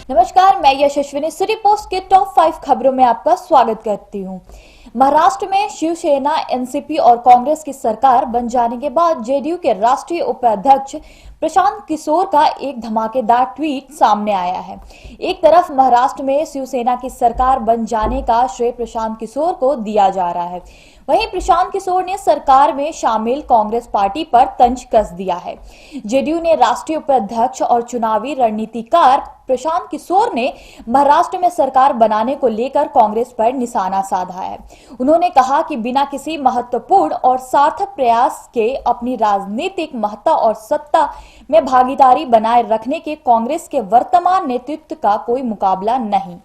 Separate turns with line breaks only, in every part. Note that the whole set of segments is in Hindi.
नमस्कार, मैं यशस्विनी सिटी पोस्ट के टॉप 5 खबरों में आपका स्वागत करती हूं। महाराष्ट्र में शिवसेना, एनसीपी और कांग्रेस की सरकार बन जाने के बाद जेडीयू के राष्ट्रीय उपाध्यक्ष प्रशांत किशोर का एक धमाकेदार ट्वीट सामने आया है। एक तरफ महाराष्ट्र में शिवसेना की सरकार बन जाने का श्रेय प्रशांत किशोर को दिया जा रहा है, वहीं प्रशांत किशोर ने सरकार में शामिल कांग्रेस पार्टी पर तंज कस दिया है। जेडीयू ने राष्ट्रीय उपाध्यक्ष और चुनावी रणनीतिकार प्रशांत किशोर ने महाराष्ट्र में सरकार बनाने को लेकर कांग्रेस पर निशाना साधा है। उन्होंने कहा कि बिना किसी महत्वपूर्ण और सार्थक प्रयास के अपनी राजनीतिक महत्ता और सत्ता में भागीदारी बनाए रखने के कांग्रेस के वर्तमान नेतृत्व का कोई मुकाबला नहीं।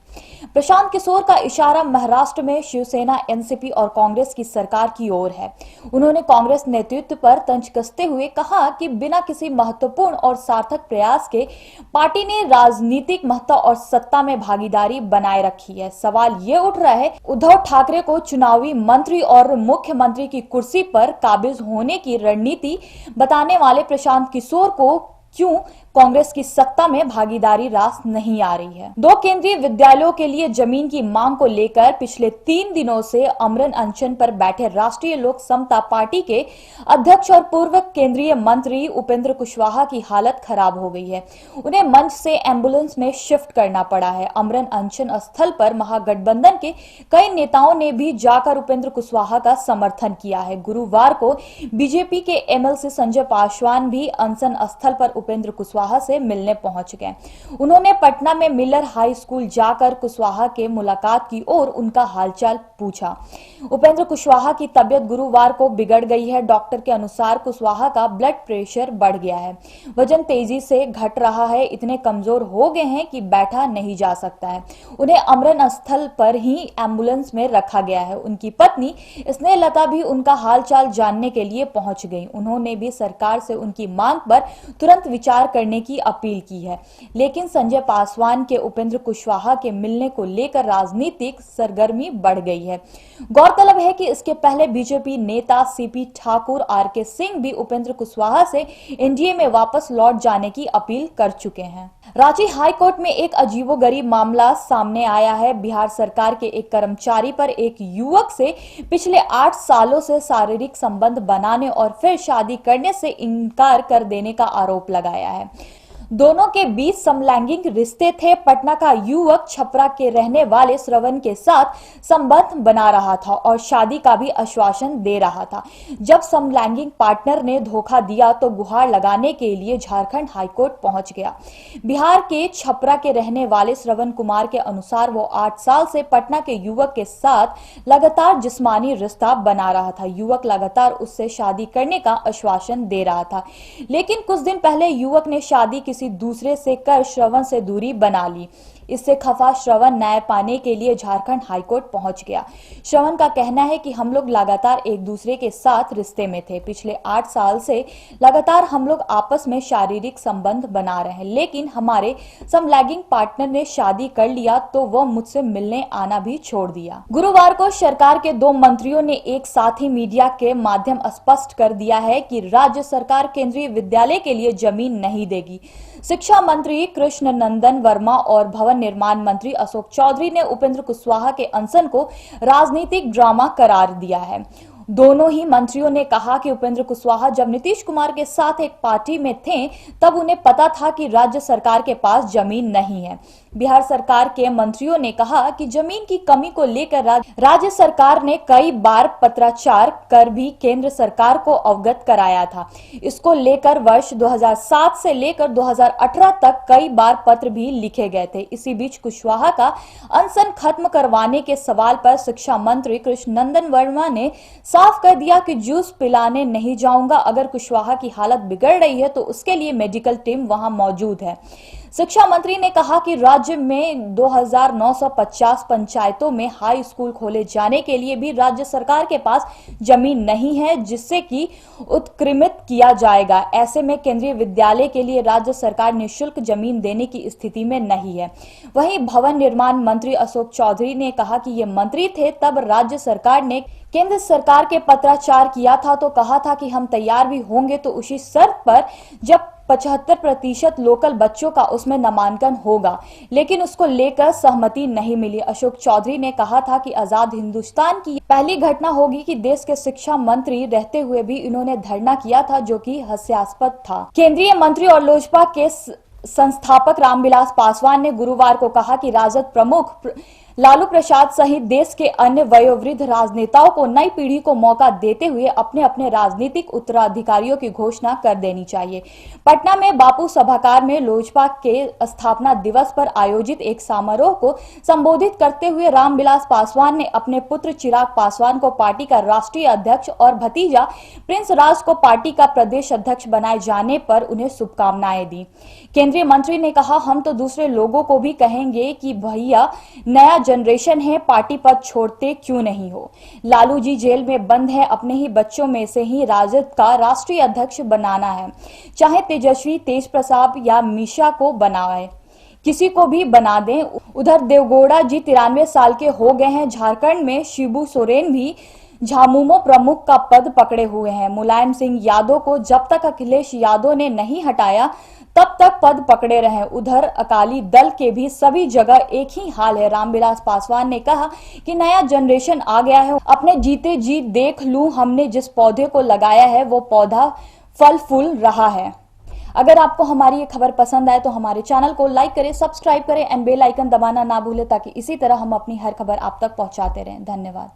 प्रशांत किशोर का इशारा महाराष्ट्र में शिवसेना, एनसीपी और कांग्रेस की सरकार की ओर है। उन्होंने कांग्रेस नेतृत्व पर तंज कसते हुए कहा कि बिना किसी महत्वपूर्ण और सार्थक प्रयास के पार्टी ने राजनीतिक महत्ता और सत्ता में भागीदारी बनाए रखी है। सवाल ये उठ रहा है, उद्धव ठाकरे को चुनावी मंत्री और मुख्यमंत्री की कुर्सी पर काबिज होने की रणनीति बताने वाले प्रशांत किशोर को क्यों कांग्रेस की सत्ता में भागीदारी रास नहीं आ रही है। 2 केंद्रीय विद्यालयों के लिए जमीन की मांग को लेकर पिछले 3 दिनों से आमरण अनशन पर बैठे राष्ट्रीय लोक समता पार्टी के अध्यक्ष और पूर्व केंद्रीय मंत्री उपेंद्र कुशवाहा की हालत खराब हो गई है। उन्हें मंच से एम्बुलेंस में शिफ्ट करना पड़ा है। आमरण अनशन स्थल पर महागठबंधन के कई नेताओं ने भी जाकर उपेंद्र कुशवाहा का समर्थन किया है। गुरुवार को बीजेपी के एमएलसी संजय पासवान भी अनशन स्थल पर उपेंद्र कुशवाहा से मिलने पहुंच गए। उन्होंने पटना में मिलर हाई स्कूल जाकर कुशवाहा के मुलाकात की और उनका हालचाल पूछा। उपेंद्र कुशवाहा की तबीयत गुरुवार को बिगड़ गई है। डॉक्टर के अनुसार कुशवाहा का ब्लड प्रेशर बढ़ गया है, वजन तेजी से घट रहा है, इतने कमजोर हो गए हैं कि बैठा नहीं जा सकता है। उन्हें अमरण स्थल पर ही एम्बुलेंस में रखा गया है। उनकी पत्नी स्नेहलता भी उनका हालचाल जानने के लिए पहुंच गई। उन्होंने भी सरकार से उनकी मांग पर तुरंत विचार करने की अपील की है, लेकिन संजय पासवान के उपेंद्र कुशवाहा के मिलने को लेकर राजनीतिक सरगर्मी बढ़ गई है। गौरतलब है कि इसके पहले बीजेपी नेता सीपी ठाकुर, आरके सिंह भी उपेंद्र कुशवाहा से एनडीए में वापस लौट जाने की अपील कर चुके हैं। रांची हाई कोर्ट में एक अजीबोगरीब मामला सामने आया है। बिहार सरकार के एक कर्मचारी पर एक युवक से पिछले 8 सालों से शारीरिक संबंध बनाने और फिर शादी करने से इनकार कर देने का आरोप लगाया है। दोनों के बीच समलैंगिक रिश्ते थे। पटना का युवक छपरा के रहने वाले श्रवण के साथ संबंध बना रहा था और शादी का भी आश्वासन दे रहा था। जब समलैंगिक पार्टनर ने धोखा दिया तो गुहार लगाने के लिए झारखंड हाईकोर्ट पहुंच गया। बिहार के छपरा के रहने वाले श्रवण कुमार के अनुसार वो 8 साल से पटना के युवक के साथ लगातार जिस्मानी रिश्ता बना रहा था। युवक लगातार उससे शादी करने का आश्वासन दे रहा था, लेकिन कुछ दिन पहले युवक ने शादी किसी दूसरे से कर श्रवण से दूरी बना ली। इससे खफा श्रवण न्याय पाने के लिए झारखंड हाईकोर्ट पहुंच गया। श्रवण का कहना है कि हम लोग लगातार एक दूसरे के साथ रिश्ते में थे। पिछले 8 साल से लगातार हम लोग आपस में शारीरिक संबंध बना रहे हैं, लेकिन हमारे समलैंगिक पार्टनर ने शादी कर लिया तो वह मुझसे मिलने आना भी छोड़ दिया। गुरुवार को सरकार के 2 मंत्रियों ने एक साथ ही मीडिया के माध्यम स्पष्ट कर दिया है कि राज्य सरकार केंद्रीय विद्यालय के लिए जमीन नहीं देगी। शिक्षा मंत्री कृष्ण नंदन वर्मा और भवन निर्माण मंत्री अशोक चौधरी ने उपेंद्र कुशवाहा के अनशन को राजनीतिक ड्रामा करार दिया है। दोनों ही मंत्रियों ने कहा कि उपेंद्र कुशवाहा जब नीतीश कुमार के साथ एक पार्टी में थे तब उन्हें पता था कि राज्य सरकार के पास जमीन नहीं है। बिहार सरकार के मंत्रियों ने कहा कि जमीन की कमी को लेकर राज्य सरकार ने कई बार पत्राचार कर भी केंद्र सरकार को अवगत कराया था। इसको लेकर वर्ष 2007 से लेकर 2018 तक कई बार पत्र भी लिखे गए थे। इसी बीच कुशवाहा का अनशन खत्म करवाने के सवाल पर शिक्षा मंत्री कृष्ण नंदन वर्मा ने साफ कर दिया कि जूस पिलाने नहीं जाऊंगा। अगर कुशवाहा की हालत बिगड़ रही है तो उसके लिए मेडिकल टीम वहां मौजूद है। शिक्षा मंत्री ने कहा कि राज्य में 2950 पंचायतों में हाई स्कूल खोले जाने के लिए भी राज्य सरकार के पास जमीन नहीं है, जिससे कि उत्क्रमित किया जाएगा। ऐसे में केंद्रीय विद्यालय के लिए राज्य सरकार निःशुल्क जमीन देने की स्थिति में नहीं है। वहीं भवन निर्माण मंत्री अशोक चौधरी ने कहा कि ये मंत्री थे तब राज्य सरकार ने केंद्र सरकार के पत्राचार किया था तो कहा था कि हम तैयार भी होंगे, तो उसी शर्त पर जब 75% लोकल बच्चों का उसमें नामांकन होगा, लेकिन उसको लेकर सहमति नहीं मिली। अशोक चौधरी ने कहा था कि आजाद हिंदुस्तान की पहली घटना होगी कि देश के शिक्षा मंत्री रहते हुए भी इन्होंने धरना किया था, जो कि हास्यास्पद था। केंद्रीय मंत्री और लोजपा के संस्थापक रामविलास पासवान ने गुरुवार को कहा कि राजद प्रमुख लालू प्रसाद सहित देश के अन्य वयोवृद्ध राजनेताओं को नई पीढ़ी को मौका देते हुए अपने अपने राजनीतिक उत्तराधिकारियों की घोषणा कर देनी चाहिए। पटना में बापू सभागार में लोजपा के स्थापना दिवस पर आयोजित एक समारोह को संबोधित करते हुए रामविलास पासवान ने अपने पुत्र चिराग पासवान को पार्टी का राष्ट्रीय अध्यक्ष और भतीजा प्रिंस राज को पार्टी का प्रदेश अध्यक्ष बनाए जाने पर उन्हें शुभकामनाएं दी। केंद्रीय मंत्री ने कहा, हम तो दूसरे लोगों को भी कहेंगे कि भैया नया जनरेशन है, पार्टी पद छोड़ते क्यों नहीं हो। लालू जी जेल में बंद है, अपने ही बच्चों में से ही राजद का राष्ट्रीय अध्यक्ष बनाना है, चाहे तेजस्वी, तेज प्रताप या मीशा को बनाए, किसी को भी बना दें। उधर देवगौड़ा जी 93 साल के हो गए हैं। झारखंड में शिबू सोरेन भी झामुमो प्रमुख का पद पकड़े हुए हैं। मुलायम सिंह यादव को जब तक अखिलेश यादव ने नहीं हटाया तब तक पद पकड़े रहे। उधर अकाली दल के भी सभी जगह एक ही हाल है। रामविलास पासवान ने कहा कि नया जनरेशन आ गया है, अपने जीते जी देख लूं, हमने जिस पौधे को लगाया है वो पौधा फल फूल रहा है। अगर आपको हमारी ये खबर पसंद आए तो हमारे चैनल को लाइक करें, सब्सक्राइब करें एंड बेल आइकन दबाना ना भूलें, ताकि इसी तरह हम अपनी हर खबर आप तक पहुंचाते रहें। धन्यवाद।